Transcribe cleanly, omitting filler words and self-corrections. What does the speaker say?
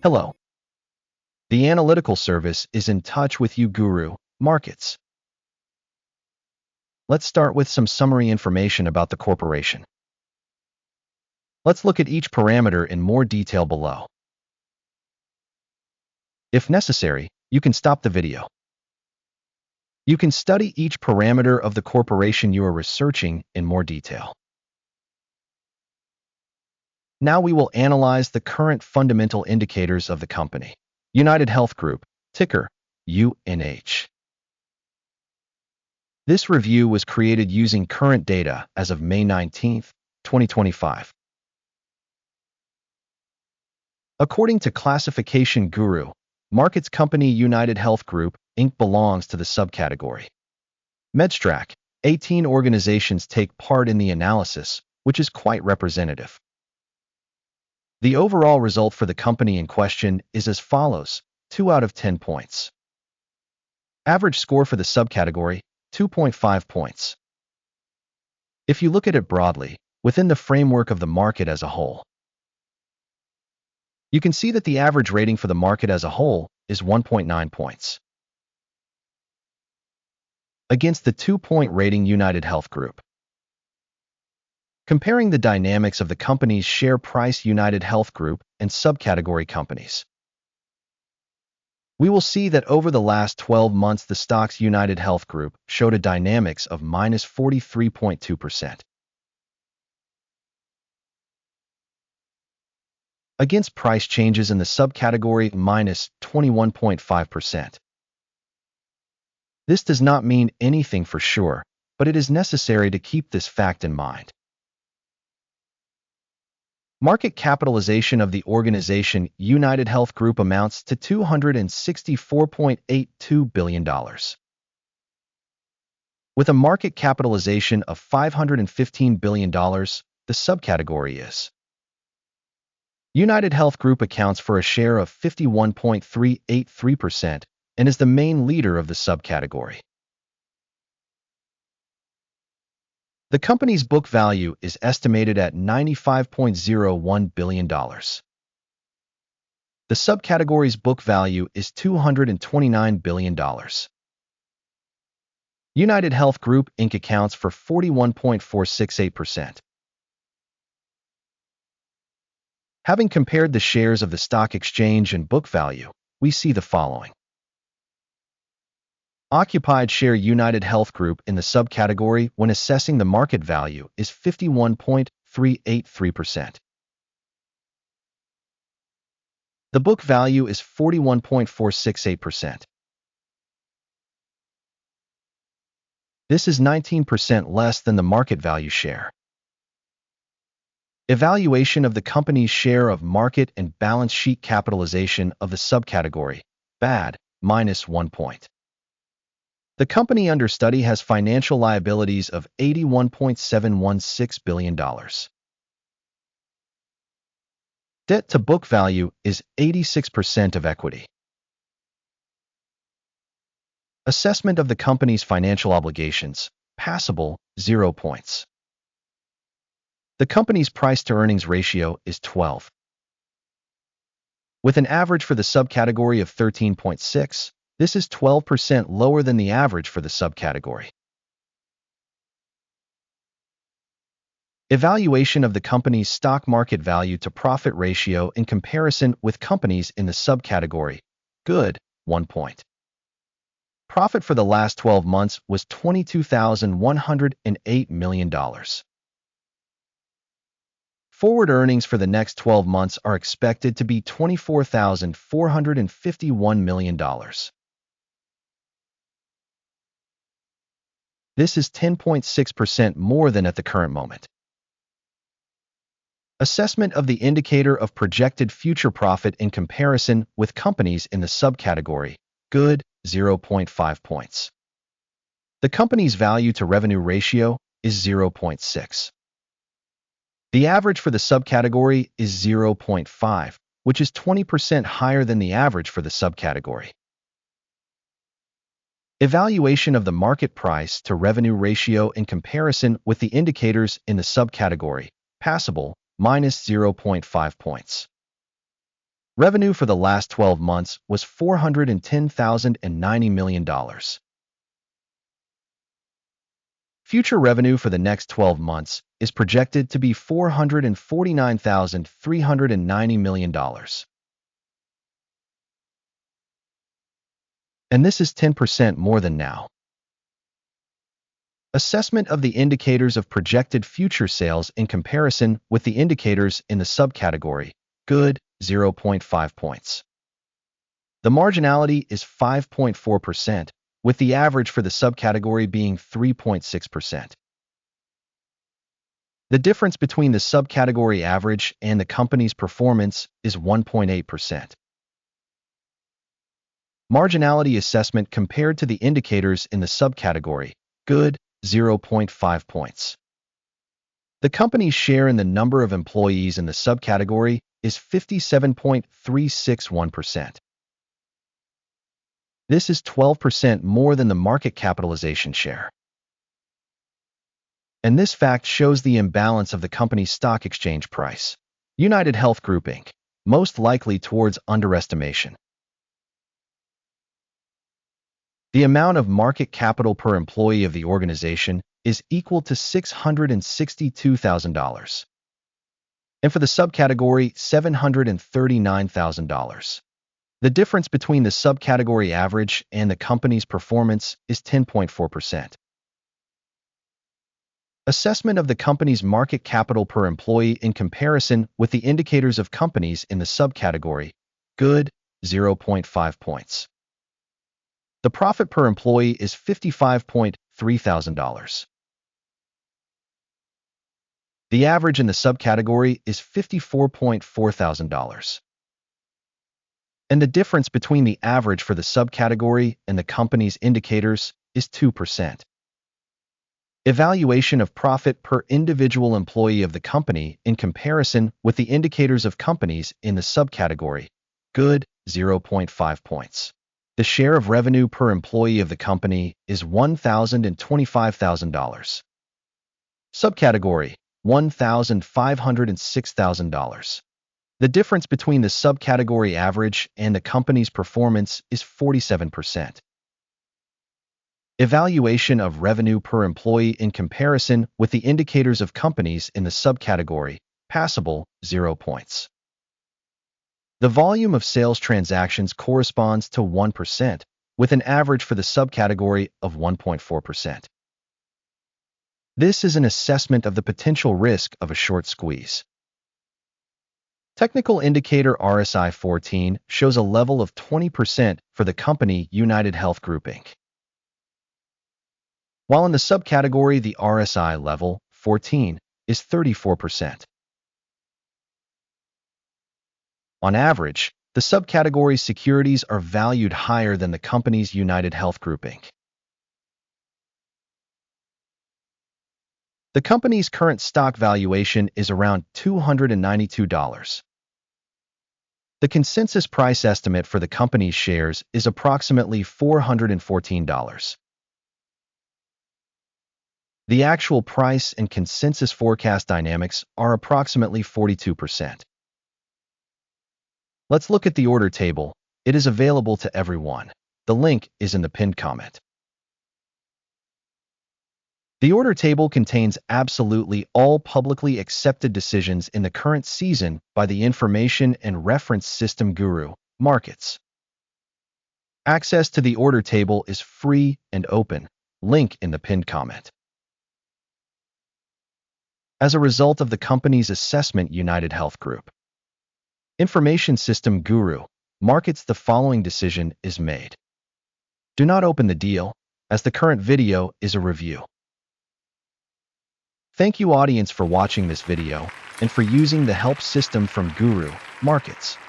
Hello. The analytical service is in touch with Guru.Markets. Let's start with some summary information about the corporation. Let's look at each parameter in more detail below. If necessary, you can stop the video. You can study each parameter of the corporation you are researching in more detail. Now we will analyze the current fundamental indicators of the company. Unitedhealth Group, ticker UNH. This review was created using current data as of May 19, 2025. According to Classification Guru, Markets company Unitedhealth Group Inc. belongs to the subcategory Medstrack. 18 organizations take part in the analysis, which is quite representative. The overall result for the company in question is as follows: 2 out of 10 points. Average score for the subcategory, 2.5 points. If you look at it broadly, within the framework of the market as a whole, you can see that the average rating for the market as a whole is 1.9 points. Against the 2-point rating Unitedhealth Group. Comparing the dynamics of the company's share price Unitedhealth Group and subcategory companies, we will see that over the last 12 months the stock's Unitedhealth Group showed a dynamics of minus 43.2%. Against price changes in the subcategory minus 21.5%. This does not mean anything for sure, but it is necessary to keep this fact in mind. Market capitalization of the organization Unitedhealth Group amounts to $264.82 billion. With a market capitalization of $515 billion, the subcategory is. Unitedhealth Group accounts for a share of 51.383% and is the main leader of the subcategory. The company's book value is estimated at $95.01 billion. The subcategory's book value is $229 billion. Unitedhealth Group Inc. accounts for 41.468%. Having compared the shares of the stock exchange and book value, we see the following. Occupied share Unitedhealth Group in the subcategory when assessing the market value is 51.383%. The book value is 41.468%. This is 19% less than the market value share. Evaluation of the company's share of market and balance sheet capitalization of the subcategory, bad, minus 1 point. The company under study has financial liabilities of $81.716 billion. Debt to book value is 86% of equity. Assessment of the company's financial obligations, passable, 0 points. The company's price-to-earnings ratio is 12. With an average for the subcategory of 13.6, this is 12% lower than the average for the subcategory. Evaluation of the company's stock market value to profit ratio in comparison with companies in the subcategory, good, 1 point. Profit for the last 12 months was $22,108 million. Forward earnings for the next 12 months are expected to be $24,451 million. This is 10.6% more than at the current moment. Assessment of the indicator of projected future profit in comparison with companies in the subcategory, good, 0.5 points. The company's value to revenue ratio is 0.6. The average for the subcategory is 0.5, which is 20% higher than the average for the subcategory. Evaluation of the market price to revenue ratio in comparison with the indicators in the subcategory, passable, minus 0.5 points. Revenue for the last 12 months was $410,090 million. Future revenue for the next 12 months is projected to be $449,390 million. And this is 10% more than now. Assessment of the indicators of projected future sales in comparison with the indicators in the subcategory, good, 0.5 points. The marginality is 5.4%, with the average for the subcategory being 3.6%. The difference between the subcategory average and the company's performance is 1.8%. Marginality assessment compared to the indicators in the subcategory, good, 0.5 points. The company's share in the number of employees in the subcategory is 57.361%. This is 12% more than the market capitalization share. And this fact shows the imbalance of the company's stock exchange price, Unitedhealth Group Inc., most likely towards underestimation. The amount of market capital per employee of the organization is equal to $662,000. And for the subcategory, $739,000. The difference between the subcategory average and the company's performance is 10.4%. Assessment of the company's market capital per employee in comparison with the indicators of companies in the subcategory, good, 0.5 points. The profit per employee is $55,300. The average in the subcategory is $54,400. And the difference between the average for the subcategory and the company's indicators is 2%. Evaluation of profit per individual employee of the company in comparison with the indicators of companies in the subcategory, good, 0.5 points. The share of revenue per employee of the company is $1,025,000. Subcategory, $1,506,000. The difference between the subcategory average and the company's performance is 47%. Evaluation of revenue per employee in comparison with the indicators of companies in the subcategory, passable, 0 points. The volume of sales transactions corresponds to 1%, with an average for the subcategory of 1.4%. This is an assessment of the potential risk of a short squeeze. Technical indicator RSI 14 shows a level of 20% for the company Unitedhealth Group Inc. While in the subcategory the RSI level, 14, is 34%. On average, the subcategory securities are valued higher than the company's Unitedhealth Group Inc. The company's current stock valuation is around $292. The consensus price estimate for the company's shares is approximately $414. The actual price and consensus forecast dynamics are approximately 42%. Let's look at the order table. It is available to everyone. The link is in the pinned comment. The order table contains absolutely all publicly accepted decisions in the current season by the information and reference System.GURU.Markets. Access to the order table is free and open. Link in the pinned comment. As a result of the company's assessment, Unitedhealth Group Information System.GURU.Markets, the following decision is made. Do not open the deal, as the current video is a review. Thank you audience for watching this video and for using the help system from Guru.Markets.